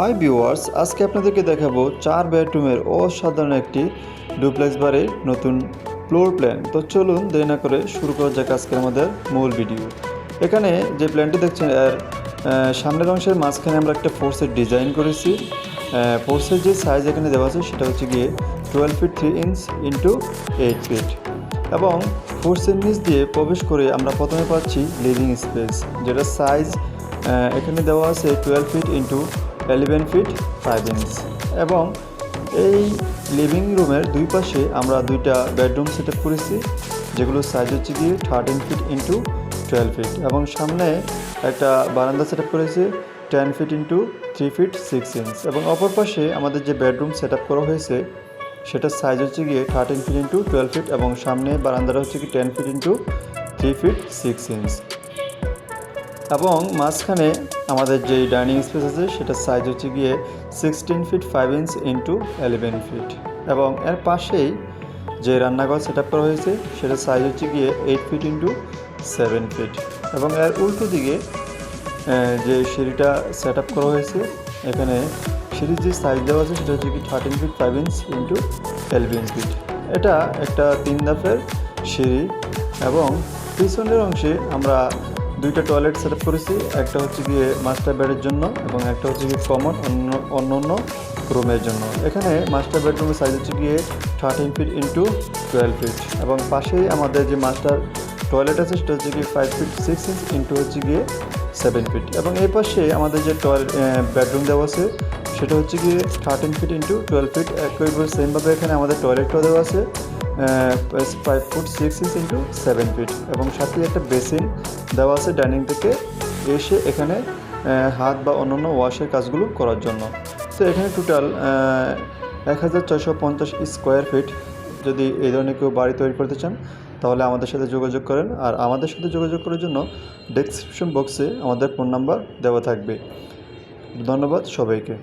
Hi viewers, আজকে আপনাদেরকে দেখাবো 4 বেডরুমের অসাধারণ একটি ডুপ্লেক্স বাড়ির নতুন ফ্লোর প্ল্যান। তো চলুন দেরি না করে শুরু করা যাক আজকে আমাদের মূল ভিডিও। এখানে যে প্ল্যানটি দেখছেন এর সামনের অংশের মাঝখানে আমরা একটা ফোর্সের ডিজাইন করেছি। ফোর্সের যে সাইজ এখানে দেওয়া আছে সেটা হচ্ছে গিয়ে 12 ফিট 3 ইঞ্চ ইন্টু 8 ফিট, এবং ফোর্সের নিচ দিয়ে প্রবেশ করে আমরা প্রথমে পাচ্ছি লিভিং স্পেস, যেটা সাইজ এখানে দেওয়া আছে 12 ফিট ইন্টু 11 ফিট 5 ইঞ্চ। এবং এই লিভিং রুমের দুই পাশে আমরা দুইটা বেডরুম সেট আপ করেছি, যেগুলোর সাইজ হচ্ছে গিয়ে 13 ফিট ইন্টু 12 ফিট, এবং সামনে একটা বারান্দা সেট আপ করেছি 10 ফিট ইন্টু 3 ফিট 6 ইঞ্চ। এবং অপর পাশে আমাদের যে বেডরুম সেট আপ করা হয়েছে সেটার সাইজ হচ্ছে গিয়ে 13 ফিট ইন্টু 12 ফিট, এবং সামনে বারান্দাটা হচ্ছে কি 10 ফিট ইন্টু 3 ফিট 6 ইঞ্চ। এবং মাঝখানে আমাদের যে ডাইনিং স্পেস আছে সেটার সাইজ হচ্ছে গিয়ে 16 ফিট 5 ইঞ্চ ইন্টু 11 ফিট, এবং এর পাশেই যে রান্নাঘর সেট আপ করা হয়েছে সেটার সাইজ হচ্ছে গিয়ে 8 ফিট ইন্টু 7 ফিট, এবং এর উল্টো দিকে যে সিঁড়িটা সেট আপ করা হয়েছে এখানে সিঁড়ির যে সাইজ দেওয়া আছে সেটা হচ্ছে কি 13 ফিট 5 ইঞ্চ ইন্টু 11 ফিট। এটা একটা 3 ধাপের সিঁড়ি, এবং পিছনের অংশে আমরা দুইটা টয়লেট সেট আপ করেছি, একটা হচ্ছে গিয়ে মাস্টার বেডের জন্য এবং একটা হচ্ছে গিয়ে কমন অন্য রুমের জন্য। এখানে মাস্টার বেডরুমের সাইজ হচ্ছে গিয়ে 13 ফিট ইন্টু 12 ফিট, এবং পাশেই আমাদের যে মাস্টার টয়লেট আছে সেটা হচ্ছে গিয়ে 5 ফিট 6 ইঞ্চ ইন্টু হচ্ছে গিয়ে 7 ফিট, এবং এই পাশে আমাদের যে বেডরুম দেওয়া আছে সেটা হচ্ছে গিয়ে 13 ফিট ইন্টু 12 ফিট। একইভাবে সেমভাবে এখানে আমাদের টয়লেটটাও দেওয়া আছে 5 ফুট 6 ইঞ্চ ইন্টু 7 ফিট, এবং সাথে একটা বেসিন দেওয়া আছে ডাইনিং থেকে এসে এখানে হাত বা অন্যান্য ওয়াশের কাজগুলো করার জন্য। তো এখানে টোটাল 1450 স্কোয়ার ফিট। যদি এই ধরনের কেউ বাড়ি তৈরি করতে চান তাহলে আমাদের সাথে যোগাযোগ করেন, আর আমাদের সাথে যোগাযোগ করার জন্য ডেসক্রিপশন বক্সে আমাদের ফোন নাম্বার দেওয়া থাকবে। ধন্যবাদ সবাইকে।